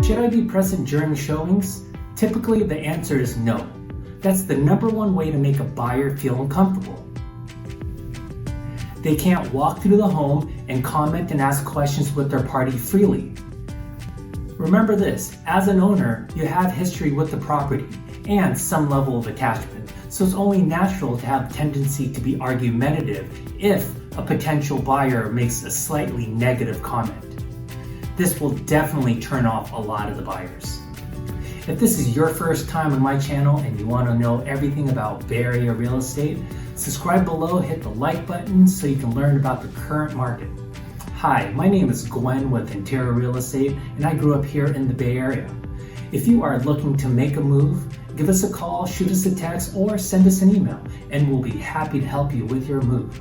Should I be present during showings? Typically, the answer is no. That's the number one way to make a buyer feel uncomfortable. They can't walk through the home and comment and ask questions with their party freely. Remember this, as an owner, you have history with the property and some level of attachment, so it's only natural to have tendency to be argumentative if a potential buyer makes a slightly negative comment. This will definitely turn off a lot of the buyers. If this is your first time on my channel and you want to know everything about Bay Area real estate, subscribe below, hit the like button so you can learn about the current market. Hi, my name is Gwen with Intero Real Estate, and I grew up here in the Bay Area. If you are looking to make a move, give us a call, shoot us a text, or send us an email, and we'll be happy to help you with your move.